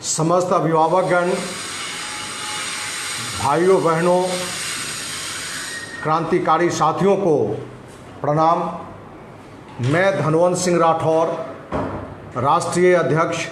समस्त अभिभावकगण, भाइयों बहनों, क्रांतिकारी साथियों को प्रणाम। मैं धनवंत सिंह राठौर, राष्ट्रीय अध्यक्ष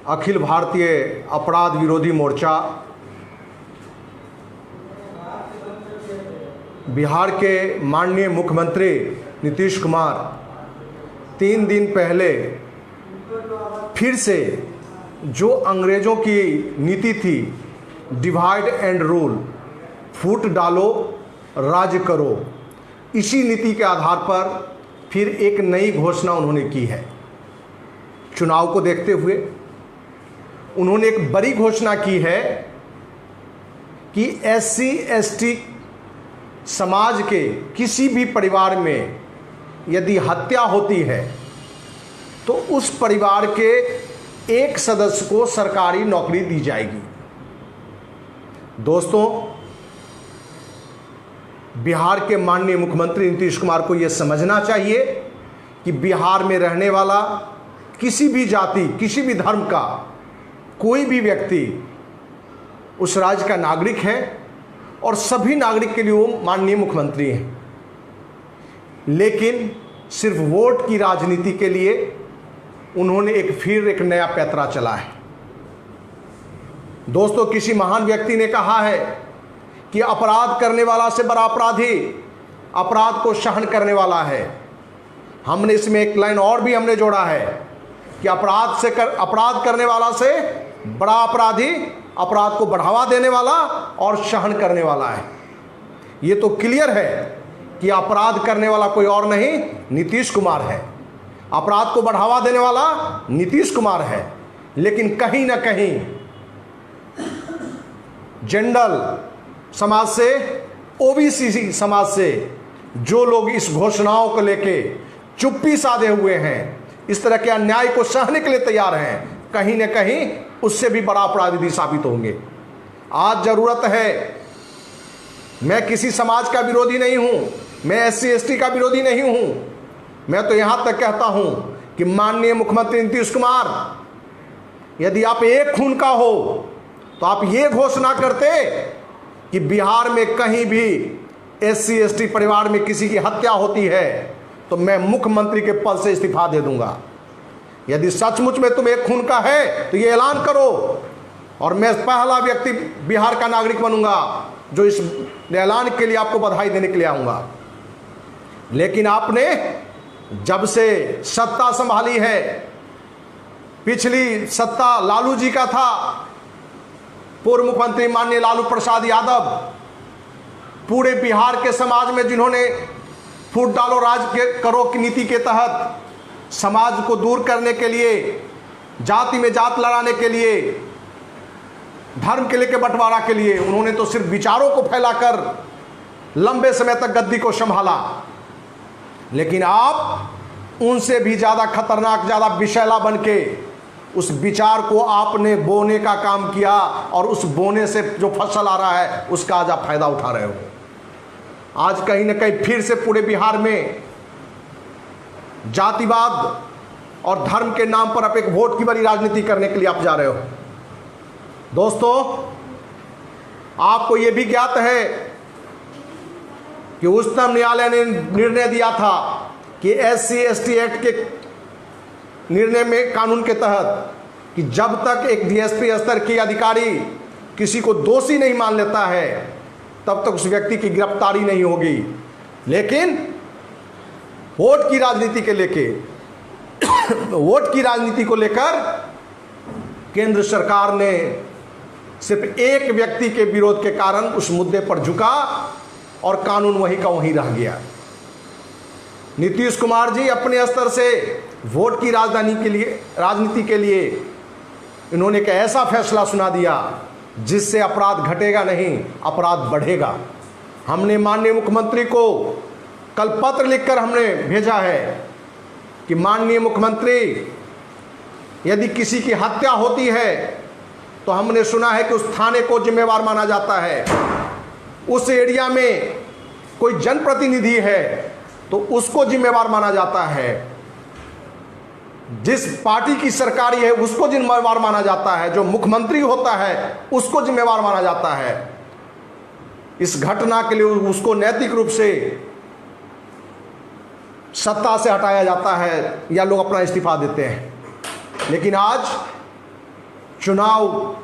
अखिल भारतीय अपराध विरोधी मोर्चा, बिहार के माननीय मुख्यमंत्री नीतीश कुमार 3 दिन पहले फिर से जो अंग्रेज़ों की नीति थी, डिवाइड एंड रूल, फूट डालो राज करो, इसी नीति के आधार पर फिर एक नई घोषणा उन्होंने की है। चुनाव को देखते हुए उन्होंने एक बड़ी घोषणा की है कि SC ST समाज के किसी भी परिवार में यदि हत्या होती है तो उस परिवार के एक सदस्य को सरकारी नौकरी दी जाएगी। दोस्तों, बिहार के माननीय मुख्यमंत्री नीतीश कुमार को यह समझना चाहिए कि बिहार में रहने वाला किसी भी जाति, किसी भी धर्म का कोई भी व्यक्ति उस राज्य का नागरिक है और सभी नागरिक के लिए वो माननीय मुख्यमंत्री हैं। लेकिन सिर्फ वोट की राजनीति के लिए उन्होंने फिर एक नया पैंतरा चला है। दोस्तों, किसी महान व्यक्ति ने कहा है कि अपराध करने वाला से बड़ा अपराधी अपराध को सहन करने वाला है। हमने इसमें एक लाइन और भी हमने जोड़ा है कि अपराध करने वाला से बड़ा अपराधी अपराध को बढ़ावा देने वाला और सहन करने वाला है। ये तो क्लियर है कि अपराध करने वाला कोई और नहीं, नीतीश कुमार है। अपराध को बढ़ावा देने वाला नीतीश कुमार है। लेकिन कहीं ना कहीं जनरल समाज से, OBC समाज से जो लोग इस घोषणाओं को लेके चुप्पी साधे हुए हैं, इस तरह के अन्याय को सहने के लिए तैयार हैं, कहीं ना कहीं उससे भी बड़ा अपराधी साबित होंगे। आज जरूरत है, मैं किसी समाज का विरोधी नहीं हूं, मैं SC ST का विरोधी नहीं हूं। मैं तो यहां तक कहता हूं कि माननीय मुख्यमंत्री नीतीश कुमार, यदि आप एक खून का हो तो आप ये घोषणा करते कि बिहार में कहीं भी SC ST परिवार में किसी की हत्या होती है तो मैं मुख्यमंत्री के पद से इस्तीफा दे दूंगा। यदि सचमुच में तुम एक खून का है तो ये ऐलान करो और मैं पहला व्यक्ति बिहार का नागरिक बनूंगा जो इस ऐलान के लिए आपको बधाई देने के लिए आऊंगा। लेकिन आपने जब से सत्ता संभाली है, पिछली सत्ता लालू जी का था, पूर्व मुख्यमंत्री माननीय लालू प्रसाद यादव, पूरे बिहार के समाज में जिन्होंने फूट डालो राज करो की नीति के तहत समाज को दूर करने के लिए, जाति में जात लड़ाने के लिए, धर्म के लेके बंटवारा के लिए, उन्होंने तो सिर्फ विचारों को फैलाकर लंबे समय तक गद्दी को संभाला। लेकिन आप उनसे भी ज़्यादा खतरनाक, ज़्यादा विषैला बन के उस विचार को आपने बोने का काम किया और उस बोने से जो फसल आ रहा है उसका आज आप फायदा उठा रहे हो। आज कहीं ना कहीं फिर से पूरे बिहार में जातिवाद और धर्म के नाम पर आप एक वोट की बड़ी राजनीति करने के लिए आप जा रहे हो। दोस्तों, आपको यह भी ज्ञात है कि उच्चतम न्यायालय ने निर्णय दिया था कि SC ST एक्ट के निर्णय में, कानून के तहत, कि जब तक एक DSP स्तर की अधिकारी किसी को दोषी नहीं मान लेता है तब तक उस व्यक्ति की गिरफ्तारी नहीं होगी। लेकिन वोट की राजनीति के लेके वोट की राजनीति को लेकर केंद्र सरकार ने सिर्फ एक व्यक्ति के विरोध के कारण उस मुद्दे पर झुका और कानून वहीं का वहीं रह गया। नीतीश कुमार जी अपने स्तर से वोट की राजनीति के लिए इन्होंने एक ऐसा फैसला सुना दिया जिससे अपराध घटेगा नहीं, अपराध बढ़ेगा। हमने माननीय मुख्यमंत्री को कल पत्र लिखकर हमने भेजा है कि माननीय मुख्यमंत्री, यदि किसी की हत्या होती है तो हमने सुना है कि उस थाने को जिम्मेवार माना जाता है, उस एरिया में कोई जनप्रतिनिधि है तो उसको जिम्मेवार माना जाता है। जिस पार्टी की सरकारी है उसको जिम्मेवार माना जाता है, जो मुख्यमंत्री होता है उसको जिम्मेवार माना जाता है। इस घटना के लिए उसको नैतिक रूप से सत्ता से हटाया जाता है या लोग अपना इस्तीफा देते हैं। लेकिन आज चुनाव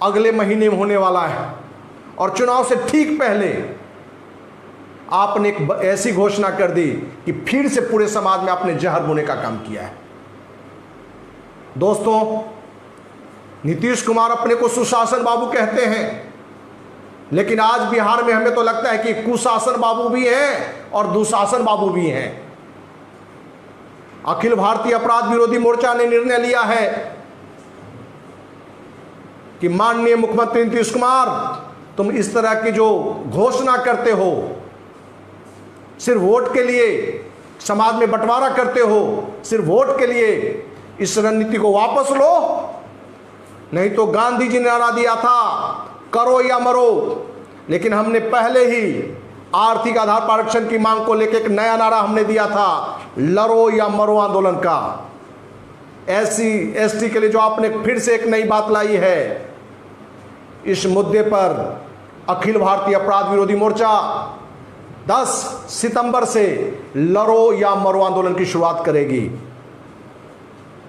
अगले महीने में होने वाला है और चुनाव से ठीक पहले आपने एक ऐसी घोषणा कर दी कि फिर से पूरे समाज में आपने जहर बोने का काम किया है। दोस्तों, नीतीश कुमार अपने को सुशासन बाबू कहते हैं, लेकिन आज बिहार में हमें तो लगता है कि कुशासन बाबू भी हैं और दुशासन बाबू भी हैं। अखिल भारतीय अपराध विरोधी मोर्चा ने निर्णय लिया है कि माननीय मुख्यमंत्री नीतीश कुमार, तुम इस तरह की जो घोषणा करते हो, सिर्फ वोट के लिए समाज में बंटवारा करते हो, सिर्फ वोट के लिए, इस रणनीति को वापस लो, नहीं तो गांधी जी ने नारा दिया था करो या मरो। लेकिन हमने पहले ही आर्थिक आधार पर आरक्षण की मांग को लेकर एक नया नारा हमने दिया था, लड़ो या मरो आंदोलन का। SC/ST के लिए जो आपने फिर से एक नई बात लाई है, इस मुद्दे पर अखिल भारतीय अपराध विरोधी मोर्चा 10 सितंबर से लड़ो या मरो आंदोलन की शुरुआत करेगी।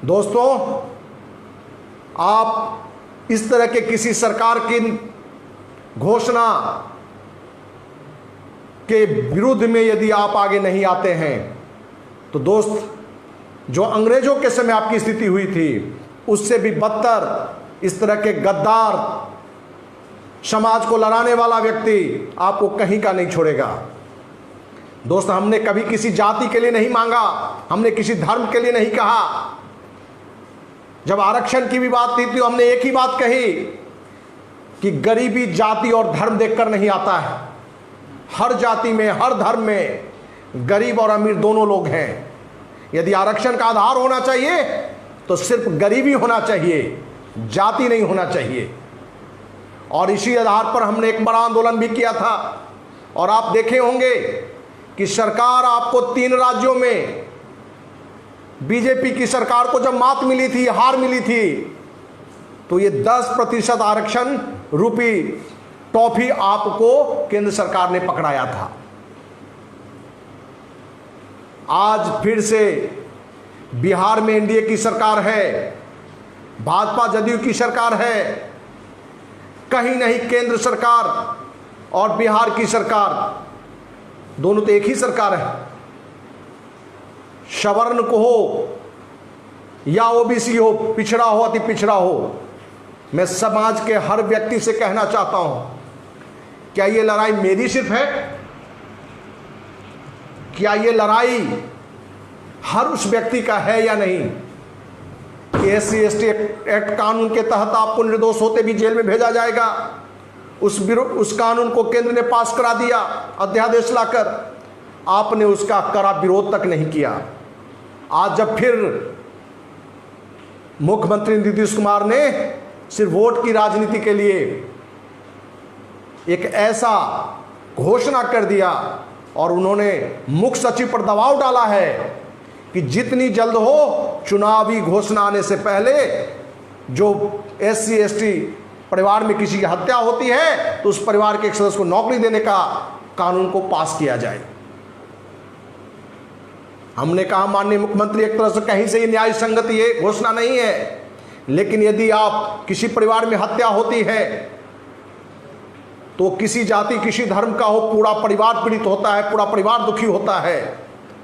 दोस्तों, आप इस तरह के किसी सरकार की घोषणा के विरुद्ध में यदि आप आगे नहीं आते हैं तो दोस्त, जो अंग्रेजों के समय आपकी स्थिति हुई थी उससे भी बदतर इस तरह के गद्दार समाज को लड़ाने वाला व्यक्ति आपको कहीं का नहीं छोड़ेगा। दोस्त, हमने कभी किसी जाति के लिए नहीं मांगा, हमने किसी धर्म के लिए नहीं कहा। जब आरक्षण की भी बात थी तो हमने एक ही बात कही कि गरीबी जाति और धर्म देखकर नहीं आता है। हर जाति में, हर धर्म में गरीब और अमीर दोनों लोग हैं। यदि आरक्षण का आधार होना चाहिए तो सिर्फ गरीबी होना चाहिए, जाति नहीं होना चाहिए। और इसी आधार पर हमने एक बड़ा आंदोलन भी किया था। और आप देखे होंगे कि सरकार आपको 3 राज्यों में, बीजेपी की सरकार को जब मात मिली थी, हार मिली थी, तो ये 10% आरक्षण रूपी टॉफी आपको केंद्र सरकार ने पकड़ाया था। आज फिर से बिहार में एनडीए की सरकार है, भाजपा जदयू की सरकार है, कहीं नहीं केंद्र सरकार और बिहार की सरकार, दोनों तो एक ही सरकार है। सवर्ण को हो या ओबीसी हो, पिछड़ा हो, अति पिछड़ा हो, मैं समाज के हर व्यक्ति से कहना चाहता हूं, क्या ये लड़ाई मेरी सिर्फ है? क्या ये लड़ाई हर उस व्यक्ति का है या नहीं कि SC/ST एक्ट कानून के तहत आपको निर्दोष होते भी जेल में भेजा जाएगा? उस कानून को केंद्र ने पास करा दिया अध्यादेश लाकर, आपने उसका कड़ा विरोध तक नहीं किया। आज जब फिर मुख्यमंत्री नीतीश कुमार ने सिर्फ वोट की राजनीति के लिए एक ऐसा घोषणा कर दिया और उन्होंने मुख्य सचिव पर दबाव डाला है कि जितनी जल्द हो चुनावी घोषणा आने से पहले, जो SC/ST परिवार में किसी की हत्या होती है तो उस परिवार के एक सदस्य को नौकरी देने का कानून को पास किया जाए। हमने कहा माननीय मुख्यमंत्री, एक तरह से कहीं से ये न्याय संगत ये घोषणा नहीं है, लेकिन यदि आप किसी परिवार में हत्या होती है तो किसी जाति किसी धर्म का हो, पूरा परिवार पीड़ित होता है, पूरा परिवार दुखी होता है,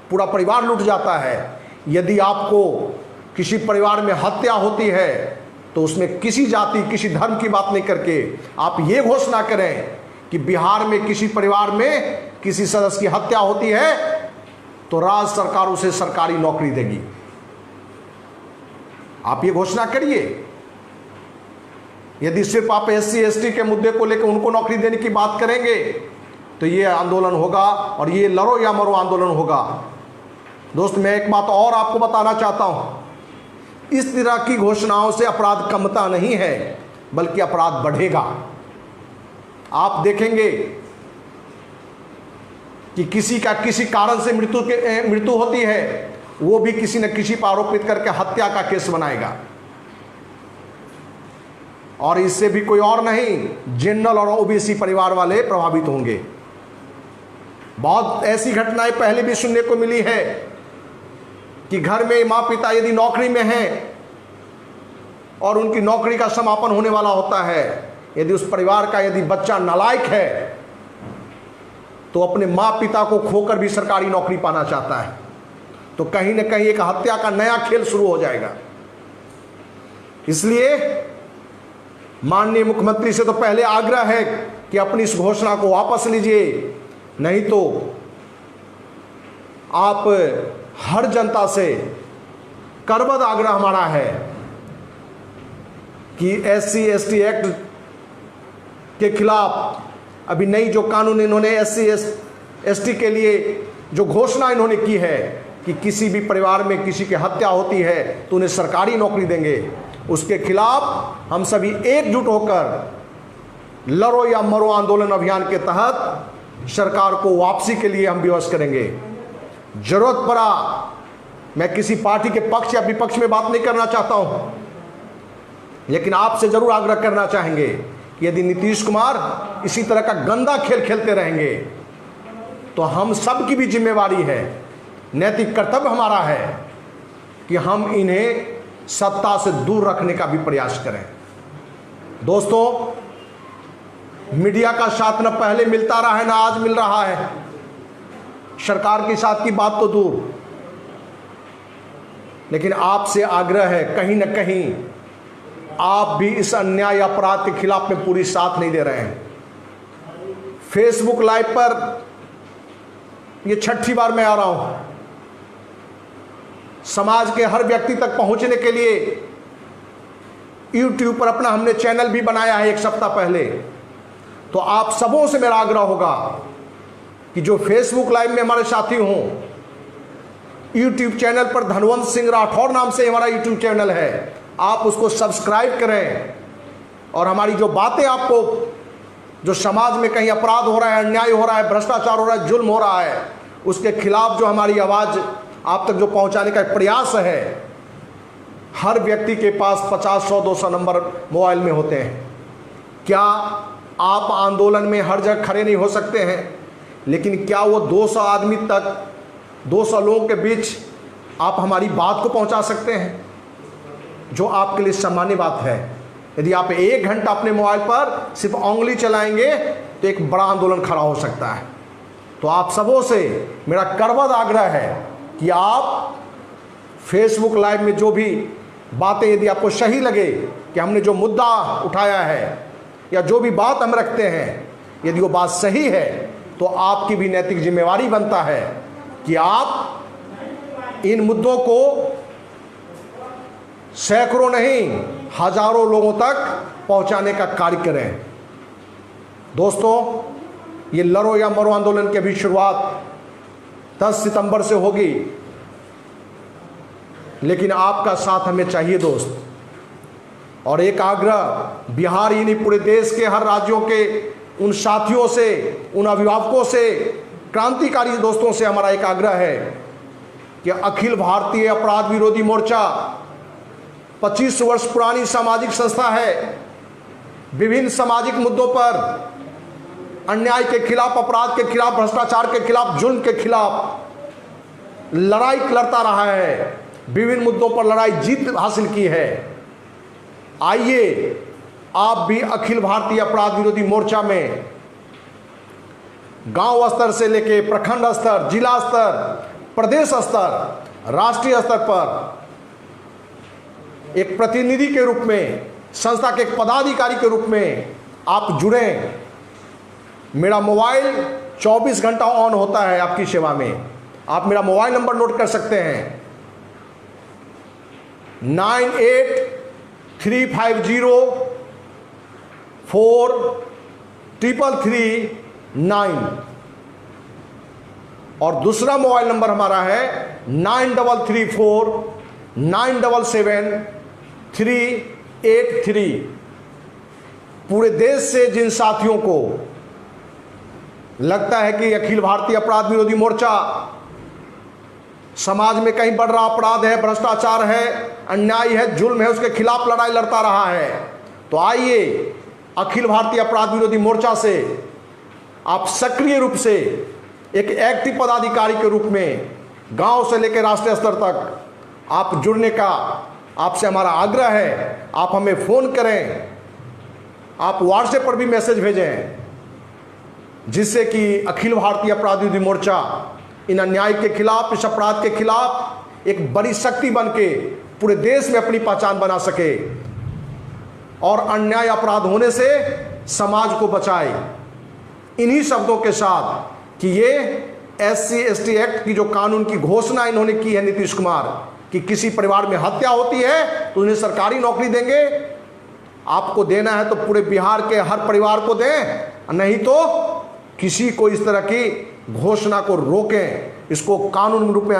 पूरा परिवार लूट जाता है। यदि आपको किसी परिवार में हत्या होती है तो उसमें किसी जाति किसी धर्म की बात नहीं करके आप ये घोषणा करें कि बिहार में किसी परिवार में किसी सदस्य की हत्या होती है तो राज्य सरकार उसे सरकारी नौकरी देगी। आप ये घोषणा करिए। यदि सिर्फ आप SC/ST के मुद्दे को लेकर उनको नौकरी देने की बात करेंगे तो ये आंदोलन होगा और ये लड़ो या मरो आंदोलन होगा। दोस्त, मैं एक बात और आपको बताना चाहता हूं, इस तरह की घोषणाओं से अपराध कमता नहीं है बल्कि अपराध बढ़ेगा। आप देखेंगे कि किसी का किसी कारण से मृत्यु होती है वो भी किसी न किसी पर आरोपित करके हत्या का केस बनाएगा। और इससे भी कोई और नहीं, जनरल और ओबीसी परिवार वाले प्रभावित होंगे। बहुत ऐसी घटनाएं पहले भी सुनने को मिली है कि घर में माँ पिता यदि नौकरी में हैं और उनकी नौकरी का समापन होने वाला होता है, यदि उस परिवार का यदि बच्चा नालायक है तो अपने माँ पिता को खोकर भी सरकारी नौकरी पाना चाहता है, तो कहीं ना कहीं एक हत्या का नया खेल शुरू हो जाएगा। इसलिए माननीय मुख्यमंत्री से तो पहले आग्रह है कि अपनी इस घोषणा को वापस लीजिए, नहीं तो आप हर जनता से करबद्ध आग्रह हमारा है कि SC ST एक्ट के खिलाफ अभी नई जो कानून इन्होंने SC ST के लिए जो घोषणा इन्होंने की है कि किसी भी परिवार में किसी की हत्या होती है तो उन्हें सरकारी नौकरी देंगे, उसके खिलाफ हम सभी एकजुट होकर लड़ो या मरो आंदोलन अभियान के तहत सरकार को वापसी के लिए हम विवश करेंगे। जरूरत पड़ा, मैं किसी पार्टी के पक्ष या विपक्ष में बात नहीं करना चाहता हूं, लेकिन आपसे जरूर आग्रह करना चाहेंगे कि यदि नीतीश कुमार इसी तरह का गंदा खेल खेलते रहेंगे तो हम सब की भी जिम्मेवारी है, नैतिक कर्तव्य हमारा है कि हम इन्हें सत्ता से दूर रखने का भी प्रयास करें। दोस्तों, मीडिया का साथ न पहले मिलता रहा है ना आज मिल रहा है, सरकार के साथ की बात तो दूर, लेकिन आपसे आग्रह है कहीं न कहीं आप भी इस अन्याय अपराध के खिलाफ में पूरी साथ नहीं दे रहे हैं। फेसबुक लाइव पर ये 6ठी बार मैं आ रहा हूं, समाज के हर व्यक्ति तक पहुंचने के लिए YouTube पर अपना हमने चैनल भी बनाया है 1 सप्ताह पहले। तो आप सबों से मेरा आग्रह होगा कि जो फेसबुक लाइव में हमारे साथी हों, YouTube चैनल पर धनवंत सिंह राठौर नाम से हमारा YouTube चैनल है, आप उसको सब्सक्राइब करें और हमारी जो बातें आपको, जो समाज में कहीं अपराध हो रहा है, अन्याय हो रहा है, भ्रष्टाचार हो रहा है, जुल्म हो रहा है, उसके खिलाफ जो हमारी आवाज़ आप तक जो पहुंचाने का एक प्रयास है। हर व्यक्ति के पास 50, 100, 200 नंबर मोबाइल में होते हैं। क्या आप आंदोलन में हर जगह खड़े नहीं हो सकते हैं, लेकिन क्या वो 200 आदमी तक, 200 लोगों के बीच आप हमारी बात को पहुंचा सकते हैं, जो आपके लिए सामान्य बात है। यदि आप 1 घंटा अपने मोबाइल पर सिर्फ उंगली चलाएंगे तो एक बड़ा आंदोलन खड़ा हो सकता है। तो आप सबों से मेरा करबद्ध आग्रह है कि आप फेसबुक लाइव में जो भी बातें, यदि आपको सही लगे कि हमने जो मुद्दा उठाया है या जो भी बात हम रखते हैं, यदि वो बात सही है तो आपकी भी नैतिक जिम्मेवारी बनता है कि आप इन मुद्दों को सैकड़ों नहीं हजारों लोगों तक पहुंचाने का कार्य करें। दोस्तों, ये लड़ो या मरो आंदोलन की अभी शुरुआत 10 सितंबर से होगी, लेकिन आपका साथ हमें चाहिए दोस्त। और एक आग्रह बिहार ही नहीं, पूरे देश के हर राज्यों के उन साथियों से, उन अभिभावकों से, क्रांतिकारी दोस्तों से हमारा एक आग्रह है कि अखिल भारतीय अपराध विरोधी मोर्चा 25 वर्ष पुरानी सामाजिक संस्था है। विभिन्न सामाजिक मुद्दों पर, अन्याय के खिलाफ, अपराध के खिलाफ, भ्रष्टाचार के खिलाफ, जुल्म के खिलाफ लड़ाई लड़ता रहा है, विभिन्न मुद्दों पर लड़ाई जीत हासिल की है। आइए आप भी अखिल भारतीय अपराध विरोधी मोर्चा में गांव स्तर से लेके प्रखंड स्तर, जिला स्तर, प्रदेश स्तर, राष्ट्रीय स्तर पर एक प्रतिनिधि के रूप में, संस्था के एक पदाधिकारी के रूप में आप जुड़ें। मेरा मोबाइल 24 घंटा ऑन होता है आपकी सेवा में। आप मेरा मोबाइल नंबर नोट कर सकते हैं 9830433339 और दूसरा मोबाइल नंबर हमारा है 9334977383। पूरे देश से जिन साथियों को लगता है कि अखिल भारतीय अपराध विरोधी मोर्चा समाज में कहीं बढ़ रहा अपराध है, भ्रष्टाचार है, अन्याय है, जुल्म है, उसके खिलाफ लड़ाई लड़ता रहा है। तो आइए अखिल भारतीय अपराध विरोधी मोर्चा से आप सक्रिय रूप से एक एक्टिव पदाधिकारी के रूप में गांव से लेकर राष्ट्रीय स्तर तक आप जुड़ने का आपसे हमारा आग्रह है। आप हमें फ़ोन करें, आप व्हाट्सएप पर भी मैसेज भेजें, जिससे कि अखिल भारतीय अपराध विरोधी मोर्चा इन अन्याय के खिलाफ, इस अपराध के खिलाफ एक बड़ी शक्ति बन के पूरे देश में अपनी पहचान बना सके और अन्याय अपराध होने से समाज को बचाए। इन्हीं शब्दों के साथ कि ये SC/ST एक्ट की जो कानून की घोषणा इन्होंने की है नीतीश कुमार, कि किसी परिवार में हत्या होती है तो उन्हें सरकारी नौकरी देंगे, आपको देना है तो पूरे बिहार के हर परिवार को दें, नहीं तो किसी को इस तरह की घोषणा को रोकें, इसको कानून रूप में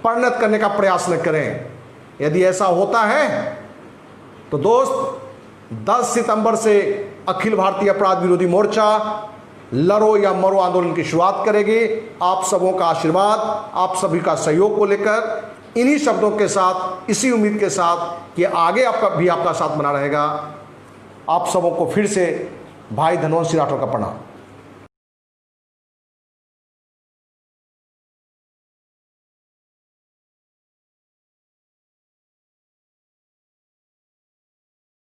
परिणत करने का प्रयास न करें। यदि ऐसा होता है तो दोस्त 10 सितंबर से अखिल भारतीय अपराध विरोधी मोर्चा लड़ो या मरो आंदोलन की शुरुआत करेगी। आप सबों का आशीर्वाद, आप सभी का सहयोग को लेकर, इन्हीं शब्दों के साथ, इसी उम्मीद के साथ कि आगे आपका साथ बना रहेगा, आप सबों को फिर से भाई धनवंत सिंह राठौर का प्रणाम।